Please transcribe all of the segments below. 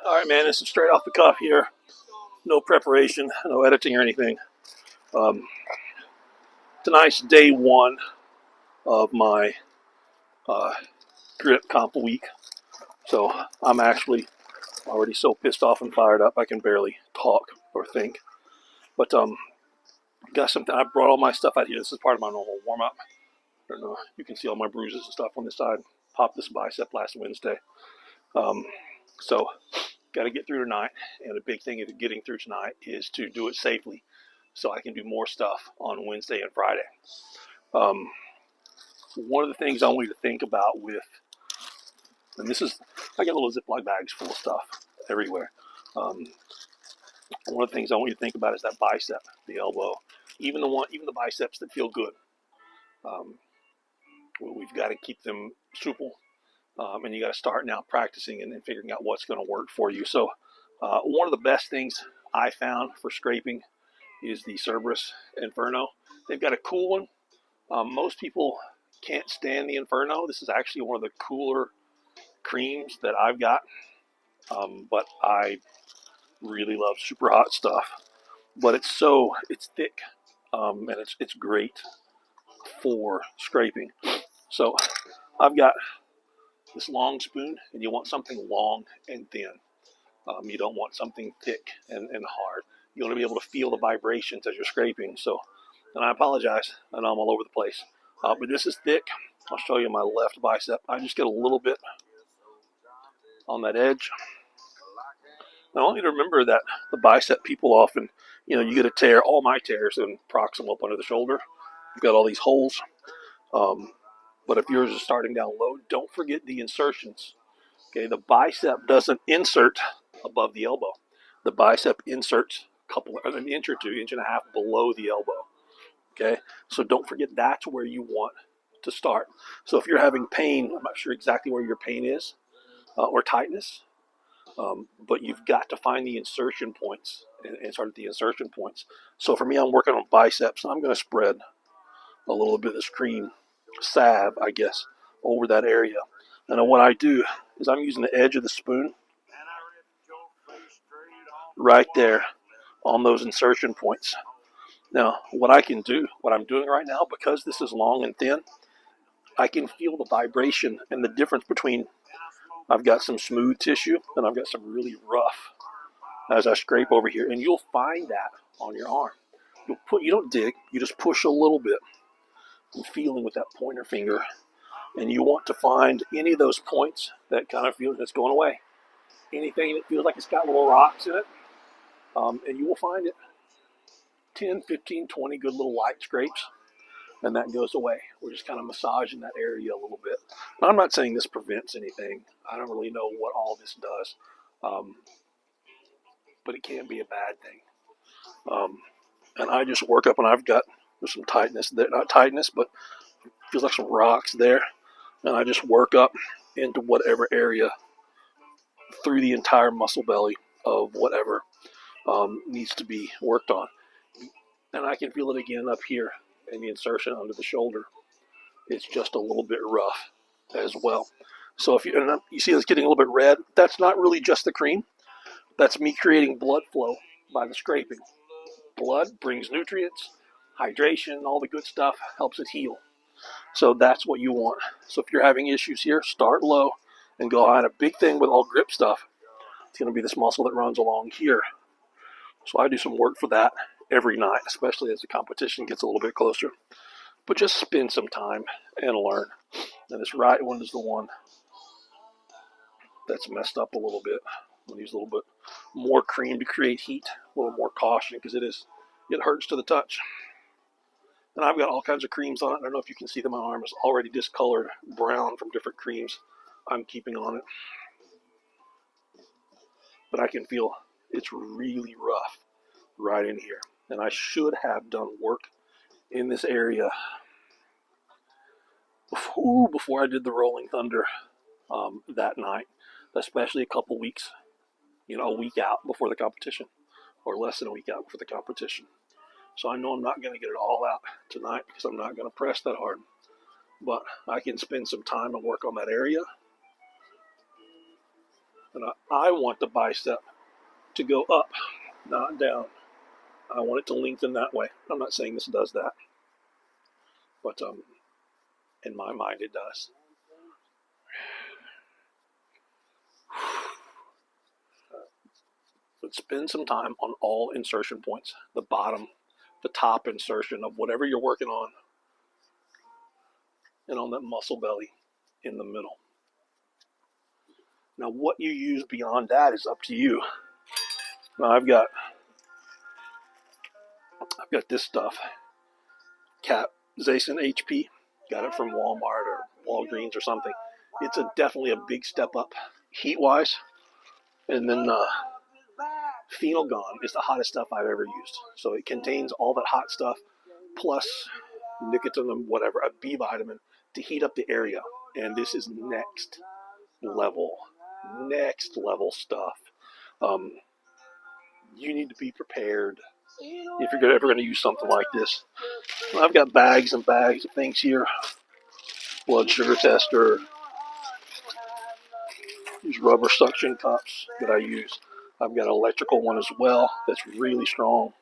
All right, man, this is straight off the cuff here. No preparation, no editing or anything. Um, tonight's day one of my uh, grip comp week. So I'm actually already so pissed off and fired up I can barely talk or think. But got something. I brought all my stuff out here. This is part of my normal warm up. I don't know. You can see all my bruises and stuff on this side. Popped this bicep last Wednesday. Um, so got to get through tonight. And a big thing of getting through tonight is to do it safely, so I can do more stuff on Wednesday and Friday. One of the things I want you to think about with, and this is, I get little Ziploc bags full of stuff everywhere. One of the things I want you to think about is that bicep, the elbow, even the biceps that feel good. We've got to keep them supple, and you got to start now practicing and figuring out what's going to work for you. So, one of the best things I found for scraping is the Cerberus Inferno. They've got a cool one. Most people can't stand the Inferno. This is actually one of the cooler creams that I've got, but I really love super hot stuff. But it's thick, and it's great for scraping. So I've got this long spoon, and you want something long and thin. You don't want something thick and hard. You want to be able to feel the vibrations as you're scraping. So, and I apologize, I know I'm all over the place. But this is thick. I'll show you my left bicep. I just get a little bit on that edge. Now, I want you to remember that the bicep, people often, you get a tear. All my tears in proximal up under the shoulder. You've got all these holes. But if yours is starting down low, don't forget the insertions. Okay, the bicep doesn't insert above the elbow. The bicep inserts an inch or two, inch and a half below the elbow. Okay, so don't forget that's where you want to start. So if you're having pain, I'm not sure exactly where your pain is or tightness, but you've got to find the insertion points and start at the insertion points. So for me, I'm working on biceps, and I'm going to spread a little bit of this cream salve, I guess, over that area. And then what I do is I'm using the edge of the spoon right there on those insertion points. Now, what I'm doing right now, because this is long and thin, I can feel the vibration and the difference between, I've got some smooth tissue and I've got some really rough as I scrape over here. And you'll find that on your arm. You don't dig, you just push a little bit and feeling with that pointer finger. And you want to find any of those points that kind of feel that's going away. Anything that feels like it's got little rocks in it, and you will find it. 10, 15, 20 good little light scrapes, and that goes away. We're just kind of massaging that area a little bit. Now, I'm not saying this prevents anything. I don't really know what all this does, but it can be a bad thing. And I just work up, and there's some tightness there, not tightness, but it feels like some rocks there. And I just work up into whatever area through the entire muscle belly of whatever needs to be worked on. And I can feel it again up here in the insertion under the shoulder. It's just a little bit rough as well. So if you see it's getting a little bit red, that's not really just the cream. That's me creating blood flow by the scraping. Blood brings nutrients, hydration, all the good stuff, helps it heal. So that's what you want. So if you're having issues here, start low and go high. And a big thing with all grip stuff, it's going to be this muscle that runs along here. So I do some work for that every night, especially as the competition gets a little bit closer. But just spend some time and learn. And this right one is the one that's messed up a little bit. I'm going to use a little bit more cream to create heat, a little more caution, because it hurts to the touch. And I've got all kinds of creams on it. I don't know if you can see that my arm is already discolored brown from different creams I'm keeping on it. But I can feel it's really rough right in here. And I should have done work in this area before I did the Rolling Thunder that night, especially a couple weeks, a week out before the competition, or less than a week out before the competition. So I know I'm not going to get it all out tonight because I'm not going to press that hard. But I can spend some time and work on that area. And I want the bicep to go up, not down. I want it to lengthen that way. I'm not saying this does that, but in my mind it does. But spend some time on all insertion points. The bottom, the top insertion of whatever you're working on, and on that muscle belly in the middle. Now what you use beyond that is up to you. Now I've got this stuff, Capsaicin HP. Got it from Walmart or Walgreens or something. It's definitely a big step up heat-wise. And then Phenolgone is the hottest stuff I've ever used. So it contains all that hot stuff plus nicotine, whatever, a B vitamin to heat up the area. And this is next level stuff. You need to be prepared if you're ever going to use something like this. I've got bags and bags of things here. Blood sugar tester. These rubber suction cups that I use. I've got an electrical one as well that's really strong.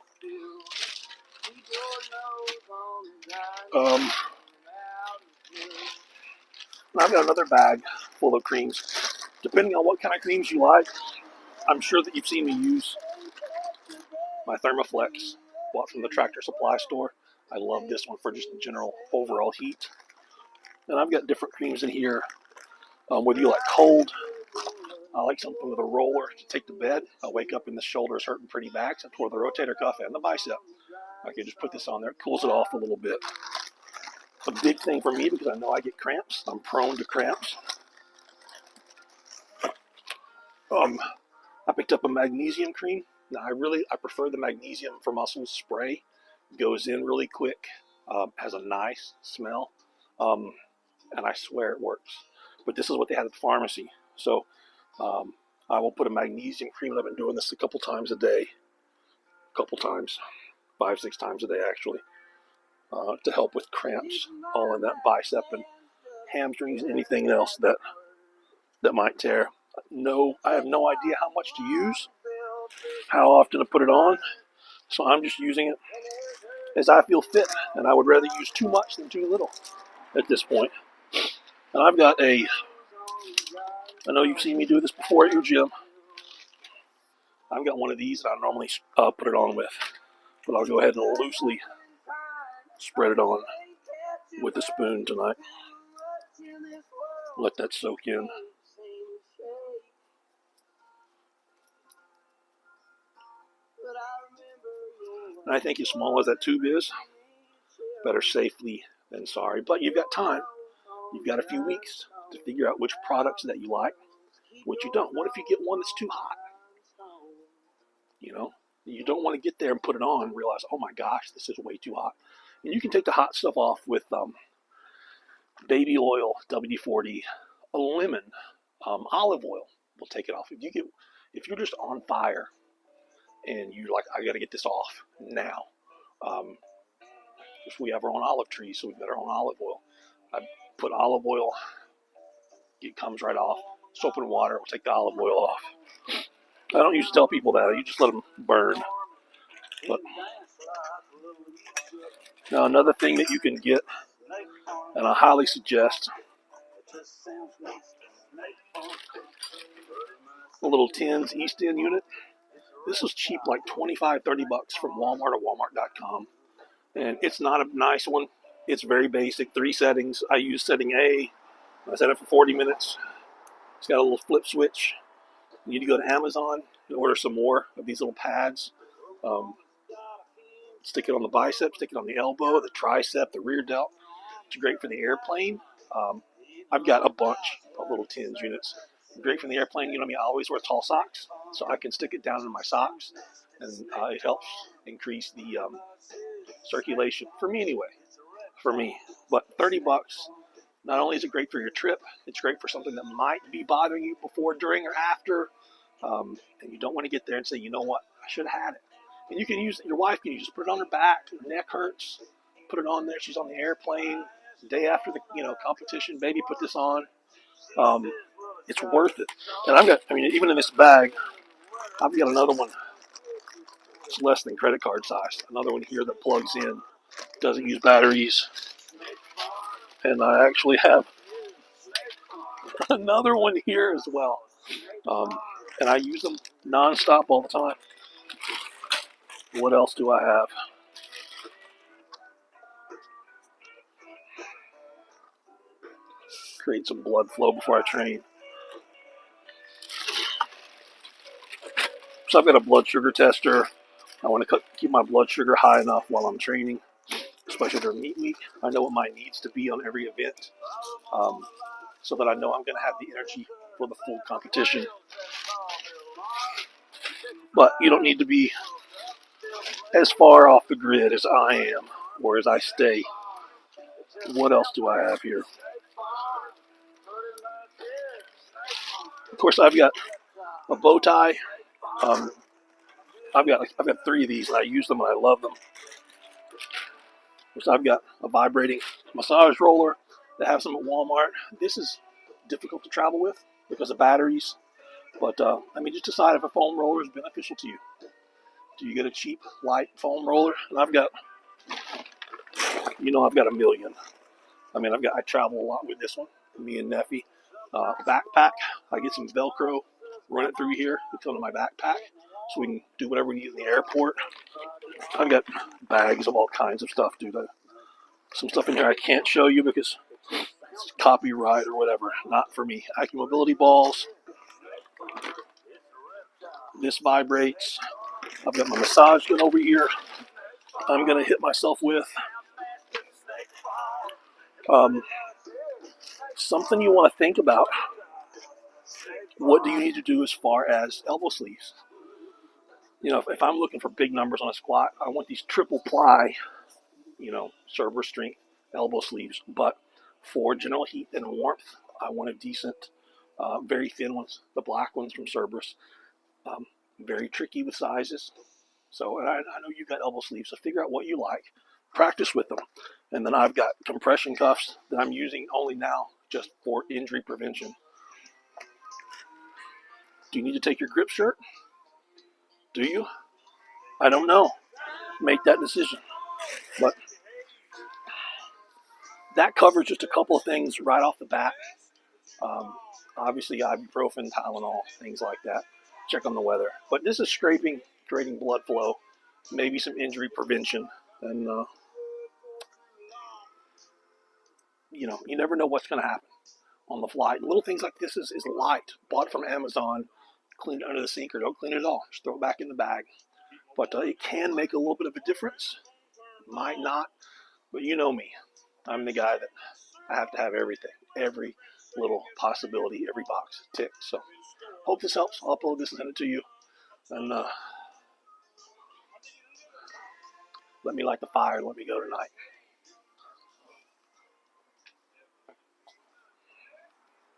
I've got another bag full of creams. Depending on what kind of creams you like, I'm sure that you've seen me use my Thermoflex, bought from the Tractor Supply store. I love this one for just general overall heat. And I've got different creams in here. Whether you like cold, I like something with a roller to take to bed. I wake up and the shoulders hurting pretty bad. I tore the rotator cuff and the bicep. I can just put this on there. It cools it off a little bit. A big thing for me because I know I get cramps. I'm prone to cramps. I picked up a magnesium cream. Now I prefer the magnesium for muscles spray. Goes in really quick. Has a nice smell. And I swear it works. But this is what they had at the pharmacy. So I will put a magnesium cream, and I've been doing this a couple times a day. 5-6 times a day actually, to help with cramps all in that bicep and hamstrings and anything else that might tear. No, I have no idea how much to use, how often to put it on, so I'm just using it as I feel fit, and I would rather use too much than too little at this point. And I've got I know you've seen me do this before at your gym. I've got one of these that I normally put it on with, but I'll go ahead and loosely spread it on with a spoon tonight. Let that soak in. And I think as small as that tube is, better safely than sorry. But you've got time. You've got a few weeks to figure out which products that you like, which you don't. What if you get one that's too hot? You don't want to get there and put it on and realize, oh my gosh, this is way too hot. And you can take the hot stuff off with baby oil, WD-40, a lemon, olive oil will take it off. If you're just on fire and you're like, I got to get this off now. If we have our own olive tree, so we've got our own olive oil. I put olive oil, it comes right off. Soap and water will take the olive oil off. I don't usually tell people that. You just let them burn. But now another thing that you can get, and I highly suggest, a little tins East End unit. This was cheap, like $25-30 from Walmart or Walmart.com. And it's not a nice one. It's very basic. 3 settings. I use setting A. I set it for 40 minutes. It's got a little flip switch. You need to go to Amazon and order some more of these little pads. Stick it on the bicep, stick it on the elbow, the tricep, the rear delt. It's great for the airplane. I've got a bunch of little tins units. Great for the airplane. You know me, I always wear tall socks, so I can stick it down in my socks, and it helps increase the circulation for me anyway. For me, but $30. Not only is it great for your trip, it's great for something that might be bothering you before, during, or after, and you don't want to get there and say, you know what, I should have had it. And you can use it. Your wife can just put it on her back. Her neck hurts. Put it on there. She's on the airplane. The day after the competition, baby, put this on. it's worth it. And I've got, I mean, even in this bag, I've got another one. It's less than credit card size. Another one here that plugs in, doesn't use batteries. And I actually have another one here as well. And I use them nonstop all the time. What else do I have? Create some blood flow before I train. So I've got a blood sugar tester. I want to keep my blood sugar high enough while I'm training, especially during meet week. I know what mine needs to be on every event, so that I know I'm going to have the energy for the full competition. But you don't need to be as far off the grid as I am, or as I stay. What else do I have here? Of course, I've got a bow tie. Um, I've got 3 of these, and I use them and I love them. So I've got a vibrating massage roller. They have some at Walmart. This is difficult to travel with because of batteries. But I mean, just decide if a foam roller is beneficial to you. Do you get a cheap, light foam roller? And I've got a million. I mean, I travel a lot with this one. Me and Neffy. Backpack. I get some Velcro, run it through here, it's on my backpack, so we can do whatever we need in the airport. I've got bags of all kinds of stuff, dude. Some stuff in here I can't show you because it's copyright or whatever. Not for me. Accu mobility balls. This vibrates. I've got my massage gun over here. I'm going to hit myself with something you want to think about. What do you need to do as far as elbow sleeves? If I'm looking for big numbers on a squat, I want these triple ply, server strength elbow sleeves. But for general heat and warmth, I want a decent, very thin ones, the black ones from Cerberus. Very tricky with sizes. So, and I know you've got elbow sleeves, so figure out what you like, practice with them. And then I've got compression cuffs that I'm using only now just for injury prevention. Do you need to take your grip shirt? Do you? I don't know. Make that decision. But that covers just a couple of things right off the bat. Obviously, ibuprofen, Tylenol, things like that. Check on the weather. But this is scraping, creating blood flow, maybe some injury prevention. And, you never know what's going to happen on the fly. Little things like this is light, bought from Amazon. Clean it under the sink or don't clean it at all. Just throw it back in the bag. But it can make a little bit of a difference. Might not. But you know me. I'm the guy that I have to have everything. Every little possibility, every box ticked. So hope this helps. I'll upload this and send it to you. And let me light the fire and let me go tonight.